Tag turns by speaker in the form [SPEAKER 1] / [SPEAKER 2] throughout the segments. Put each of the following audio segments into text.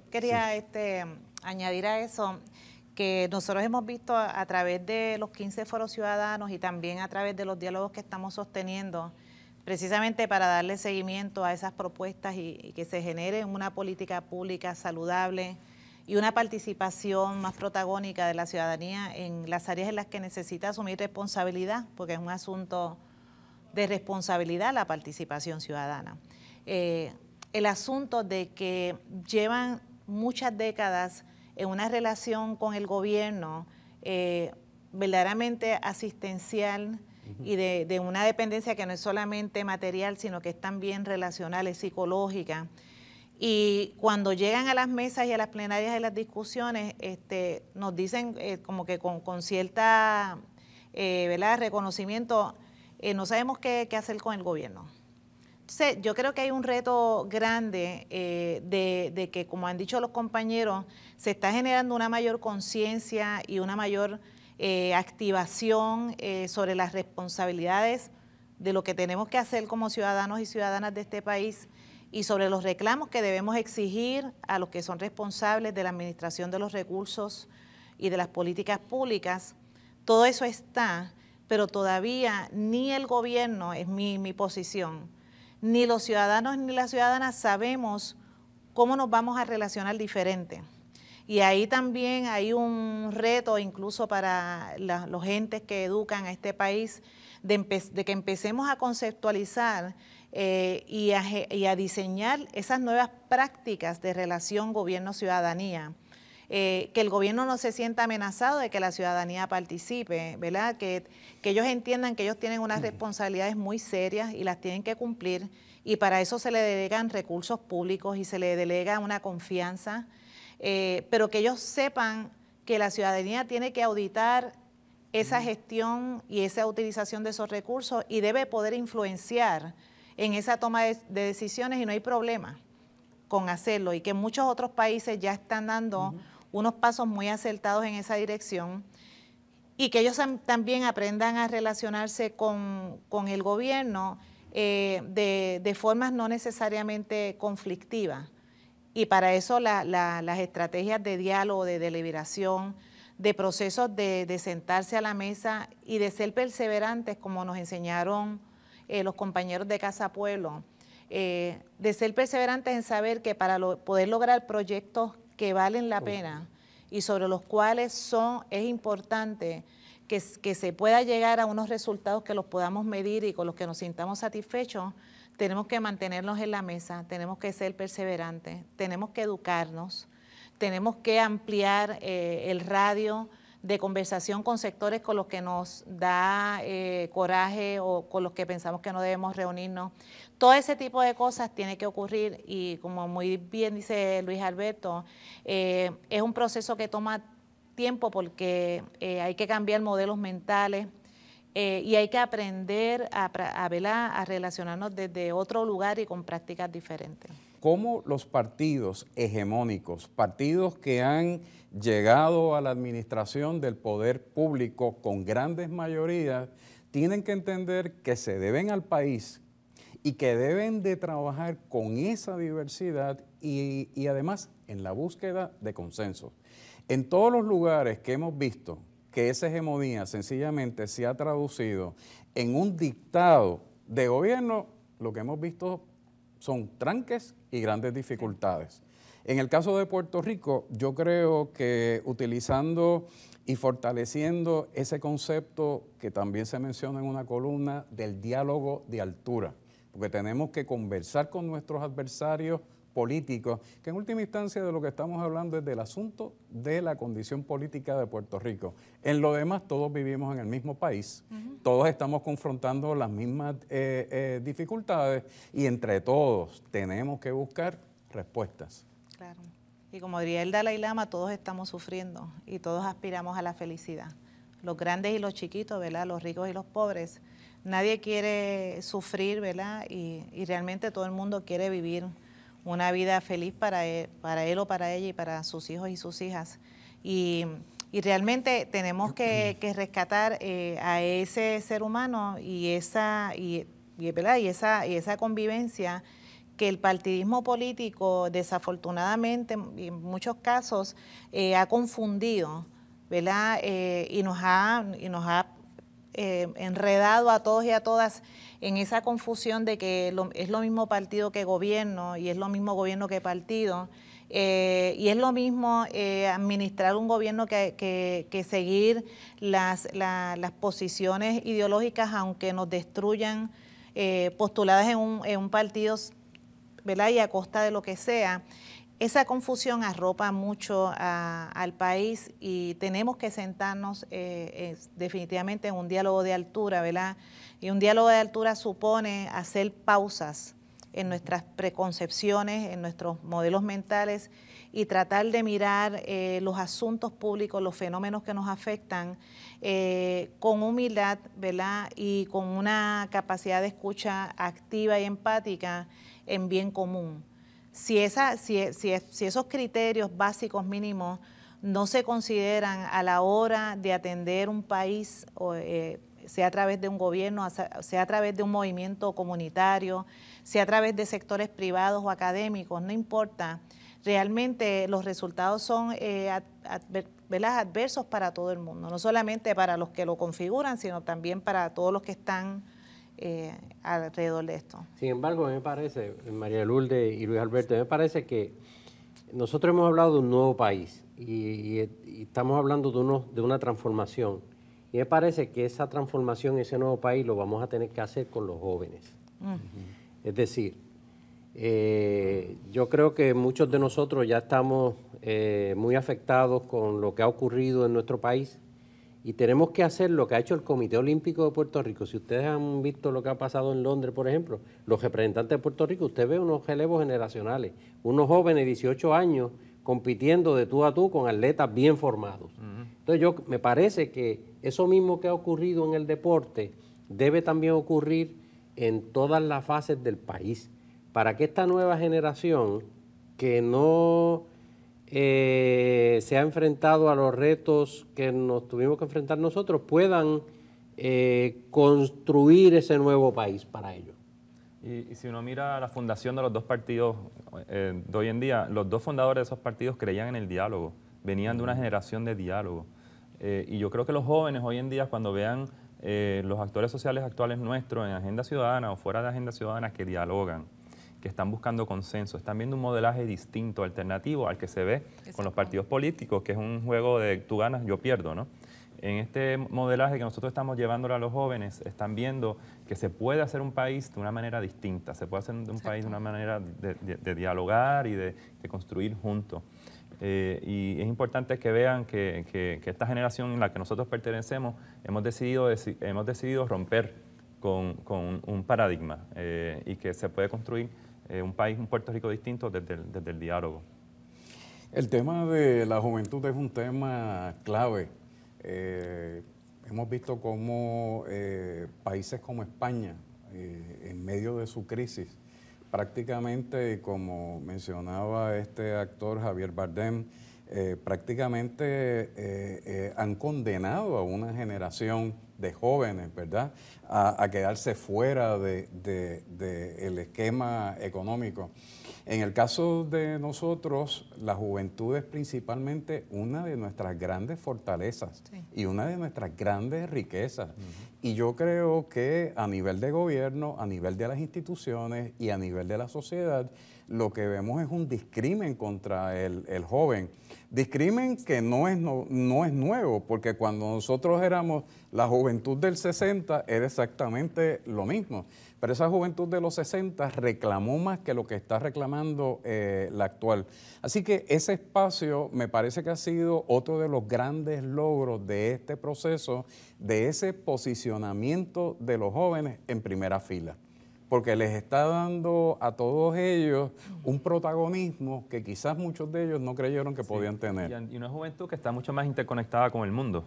[SPEAKER 1] quería añadir a eso que nosotros hemos visto a través de los 15 foros ciudadanos y también a través de los diálogos que estamos sosteniendo, precisamente para darle seguimiento a esas propuestas y que se genere una política pública saludable y una participación más protagónica de la ciudadanía en las áreas en las que necesita asumir responsabilidad, porque es un asunto de responsabilidad la participación ciudadana. El asunto de que llevan muchas décadas en una relación con el gobierno verdaderamente asistencial y de una dependencia que no es solamente material, sino que es también relacional, es psicológica. Y cuando llegan a las mesas y a las plenarias de las discusiones, nos dicen como que con cierta reconocimiento, no sabemos qué hacer con el gobierno. Entonces, yo creo que hay un reto grande de que, como han dicho los compañeros, se está generando una mayor conciencia y una mayor activación sobre las responsabilidades de lo que tenemos que hacer como ciudadanos y ciudadanas de este país y sobre los reclamos que debemos exigir a los que son responsables de la administración de los recursos y de las políticas públicas. Todo eso está, pero todavía ni el gobierno, es mi posición, ni los ciudadanos ni las ciudadanas sabemos cómo nos vamos a relacionar diferente. Y ahí también hay un reto incluso para los entes que educan a este país de que empecemos a conceptualizar y a diseñar esas nuevas prácticas de relación gobierno-ciudadanía. Que el gobierno no se sienta amenazado de que la ciudadanía participe, ¿verdad? Que ellos entiendan que ellos tienen unas responsabilidades muy serias y las tienen que cumplir, y para eso se le delegan recursos públicos y se le delega una confianza, pero que ellos sepan que la ciudadanía tiene que auditar esa gestión y esa utilización de esos recursos y debe poder influenciar en esa toma de decisiones, y no hay problema con hacerlo, y que muchos otros países ya están dando unos pasos muy acertados en esa dirección, y que ellos también aprendan a relacionarse con el gobierno de formas no necesariamente conflictivas. Y para eso las estrategias de diálogo, de deliberación, de procesos de sentarse a la mesa y de ser perseverantes, como nos enseñaron los compañeros de Casa Pueblo, de ser perseverantes en saber que para poder lograr proyectos que valen la pena y sobre los cuales es importante que se pueda llegar a unos resultados que los podamos medir y con los que nos sintamos satisfechos, tenemos que mantenernos en la mesa, tenemos que ser perseverantes, tenemos que educarnos, tenemos que ampliar el radio de conversación con sectores con los que nos da coraje o con los que pensamos que no debemos reunirnos. Todo ese tipo de cosas tiene que ocurrir, y como muy bien dice Luis Alberto, es un proceso que toma tiempo porque hay que cambiar modelos mentales y hay que aprender a relacionarnos desde otro lugar y con prácticas diferentes.
[SPEAKER 2] ¿Cómo los partidos hegemónicos, partidos que han llegado a la administración del poder público con grandes mayorías, tienen que entender que se deben al país y que deben de trabajar con esa diversidad y además en la búsqueda de consensos? En todos los lugares que hemos visto que esa hegemonía sencillamente se ha traducido en un dictado de gobierno, lo que hemos visto son tranques y grandes dificultades. En el caso de Puerto Rico, yo creo que utilizando y fortaleciendo ese concepto que también se menciona en una columna del diálogo de altura, porque tenemos que conversar con nuestros adversarios políticos, que en última instancia de lo que estamos hablando es del asunto de la condición política de Puerto Rico. En lo demás, todos vivimos en el mismo país, todos estamos confrontando las mismas dificultades, y entre todos tenemos que buscar respuestas.
[SPEAKER 1] Claro. Y como diría el Dalai Lama, todos estamos sufriendo y todos aspiramos a la felicidad. Los grandes y los chiquitos, ¿verdad? Los ricos y los pobres. Nadie quiere sufrir, ¿verdad? Y realmente todo el mundo quiere vivir una vida feliz para él o para ella y para sus hijos y sus hijas. Y realmente tenemos que rescatar a ese ser humano y esa convivencia que el partidismo político desafortunadamente en muchos casos ha confundido, ¿verdad? Y nos ha enredado a todos y a todas en esa confusión de que es lo mismo partido que gobierno y es lo mismo gobierno que partido. Y es lo mismo administrar un gobierno que seguir las posiciones ideológicas, aunque nos destruyan, postuladas en un partido, ¿verdad? Y a costa de lo que sea. Esa confusión arropa mucho al país y tenemos que sentarnos definitivamente en un diálogo de altura, ¿verdad? Y un diálogo de altura supone hacer pausas en nuestras preconcepciones, en nuestros modelos mentales y tratar de mirar los asuntos públicos, los fenómenos que nos afectan con humildad, ¿verdad? Y con una capacidad de escucha activa y empática en bien común. Si esos criterios básicos mínimos no se consideran a la hora de atender un país, sea a través de un gobierno, sea a través de un movimiento comunitario, sea a través de sectores privados o académicos, no importa, realmente los resultados son adversos para todo el mundo, no solamente para los que lo configuran, sino también para todos los que están alrededor de esto.
[SPEAKER 3] Sin embargo, a mí me parece, María Lourdes y Luis Alberto, me parece que nosotros hemos hablado de un nuevo país y estamos hablando de una transformación. Y me parece que esa transformación, ese nuevo país, lo vamos a tener que hacer con los jóvenes. Es decir, yo creo que muchos de nosotros ya estamos muy afectados con lo que ha ocurrido en nuestro país. Y tenemos que hacer lo que ha hecho el Comité Olímpico de Puerto Rico. Si ustedes han visto lo que ha pasado en Londres, por ejemplo, los representantes de Puerto Rico, usted ve unos relevos generacionales, unos jóvenes de 18 años compitiendo de tú a tú con atletas bien formados. Entonces me parece que eso mismo que ha ocurrido en el deporte debe también ocurrir en todas las fases del país, para que esta nueva generación que no se ha enfrentado a los retos que nos tuvimos que enfrentar nosotros, puedan construir ese nuevo país para ellos.
[SPEAKER 4] Y si uno mira la fundación de los dos partidos de hoy en día, los dos fundadores de esos partidos creían en el diálogo, venían de una generación de diálogo. Y yo creo que los jóvenes hoy en día, cuando vean los actores sociales actuales nuestros en Agenda Ciudadana o fuera de Agenda Ciudadana que dialogan, que están buscando consenso, están viendo un modelaje distinto, alternativo al que se ve con los partidos políticos, que es un juego de tú ganas, yo pierdo, ¿no? En este modelaje que nosotros estamos llevándolo a los jóvenes, están viendo que se puede hacer un país de una manera distinta, se puede hacer un país de una manera de dialogar y de construir juntos. Y es importante que vean que esta generación en la que nosotros pertenecemos hemos decidido romper con un paradigma y que se puede construir un país, un Puerto Rico distinto desde el diálogo.
[SPEAKER 2] El tema de la juventud es un tema clave. Hemos visto cómo países como España, en medio de su crisis, prácticamente, como mencionaba este actor Javier Bardem, prácticamente han condenado a una generación de jóvenes, ¿verdad?, a quedarse fuera del esquema económico. En el caso de nosotros, la juventud es principalmente una de nuestras grandes fortalezas y una de nuestras grandes riquezas. Y yo creo que a nivel de gobierno, a nivel de las instituciones y a nivel de la sociedad, lo que vemos es un discrimen contra el joven. Discrimen que no es nuevo, porque cuando nosotros éramos la juventud del 60 era exactamente lo mismo. Pero esa juventud de los 60 reclamó más que lo que está reclamando la actual. Así que ese espacio me parece que ha sido otro de los grandes logros de este proceso, de ese posicionamiento de los jóvenes en primera fila, porque les está dando a todos ellos un protagonismo que quizás muchos de ellos no creyeron que podían tener.
[SPEAKER 4] Y una juventud que está mucho más interconectada con el mundo.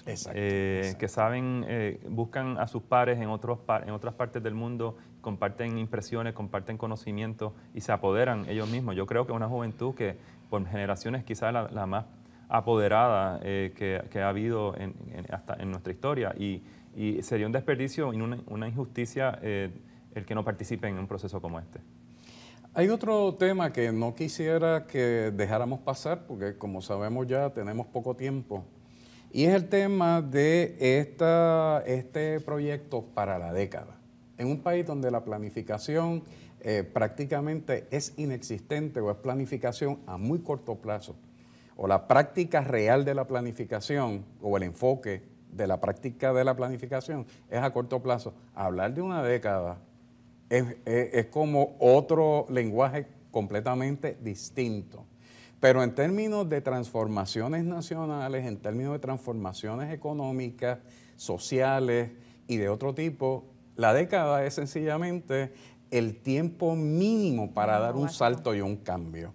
[SPEAKER 2] Exacto.
[SPEAKER 4] Que saben, buscan a sus pares en otras partes del mundo, comparten impresiones, comparten conocimientos y se apoderan ellos mismos. Yo creo que es una juventud que por generaciones quizás la más apoderada que ha habido hasta en nuestra historia y sería un desperdicio y una injusticia el que no participen en un proceso como este.
[SPEAKER 2] Hay otro tema que no quisiera que dejáramos pasar, porque como sabemos ya tenemos poco tiempo, y es el tema de este proyecto para la década. En un país donde la planificación prácticamente es inexistente o es planificación a muy corto plazo, o la práctica real de la planificación o el enfoque de la práctica de la planificación es a corto plazo. Hablar de una década es como otro lenguaje completamente distinto. Pero en términos de transformaciones nacionales, en términos de transformaciones económicas, sociales y de otro tipo, la década es sencillamente el tiempo mínimo para dar un salto y un cambio.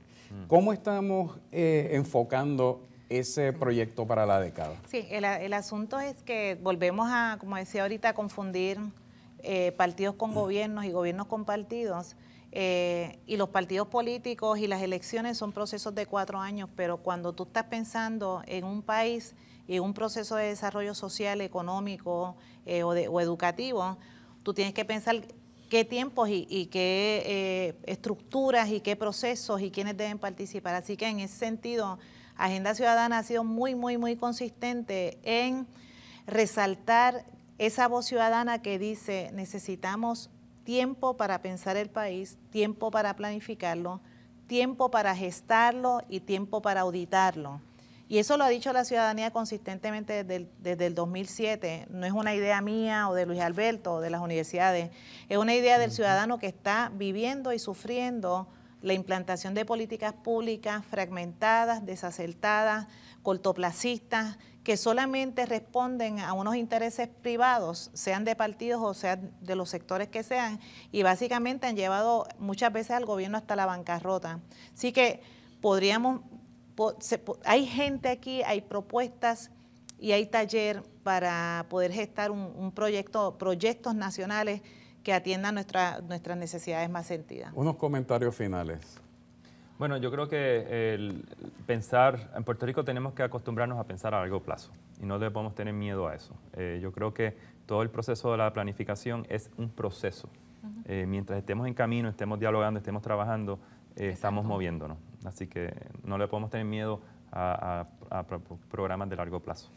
[SPEAKER 2] ¿Cómo estamos enfocando ese proyecto para la década?
[SPEAKER 1] Sí, el asunto es que volvemos a, como decía ahorita, a confundir partidos con gobiernos y gobiernos con partidos. Y los partidos políticos y las elecciones son procesos de 4 años, pero cuando tú estás pensando en un país y en un proceso de desarrollo social, económico o educativo, tú tienes que pensar qué tiempos y qué estructuras y qué procesos y quiénes deben participar. Así que en ese sentido, Agenda Ciudadana ha sido muy, muy, muy consistente en resaltar esa voz ciudadana que dice necesitamos tiempo para pensar el país, tiempo para planificarlo, tiempo para gestarlo y tiempo para auditarlo. Y eso lo ha dicho la ciudadanía consistentemente desde el 2007. No es una idea mía o de Luis Alberto o de las universidades, es una idea del ciudadano que está viviendo y sufriendo la implantación de políticas públicas fragmentadas, desacertadas, cortoplacistas, que solamente responden a unos intereses privados, sean de partidos o sean de los sectores que sean, y básicamente han llevado muchas veces al gobierno hasta la bancarrota. Así que hay gente aquí, hay propuestas y hay taller para poder gestar proyectos nacionales que atiendan nuestras necesidades más sentidas.
[SPEAKER 2] Unos comentarios finales.
[SPEAKER 4] Bueno, yo creo que en Puerto Rico tenemos que acostumbrarnos a pensar a largo plazo y no le podemos tener miedo a eso. Yo creo que todo el proceso de la planificación es un proceso. Mientras estemos en camino, estemos dialogando, estemos trabajando, estamos moviéndonos. Así que no le podemos tener miedo a programas de largo plazo.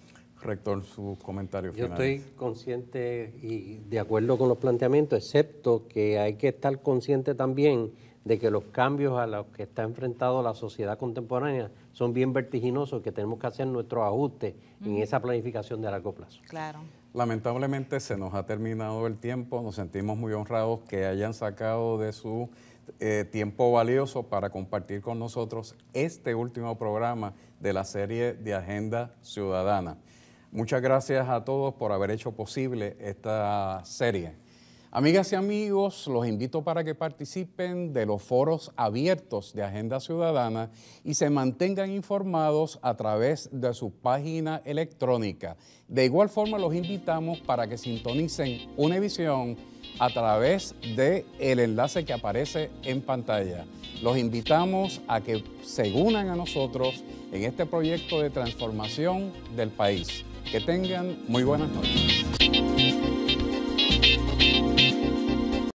[SPEAKER 2] Rector, sus comentarios finales.
[SPEAKER 3] Yo estoy consciente y de acuerdo con los planteamientos, excepto que hay que estar consciente también de que los cambios a los que está enfrentado la sociedad contemporánea son bien vertiginosos, que tenemos que hacer nuestros ajustes en esa planificación de largo plazo.
[SPEAKER 1] Claro.
[SPEAKER 2] Lamentablemente se nos ha terminado el tiempo, nos sentimos muy honrados que hayan sacado de su tiempo valioso para compartir con nosotros este último programa de la serie de Agenda Ciudadana. Muchas gracias a todos por haber hecho posible esta serie. Amigas y amigos, los invito para que participen de los foros abiertos de Agenda Ciudadana y se mantengan informados a través de su página electrónica. De igual forma, los invitamos para que sintonicen Univisión a través del enlace que aparece en pantalla. Los invitamos a que se unan a nosotros en este proyecto de transformación del país. Que tengan muy buenas noches.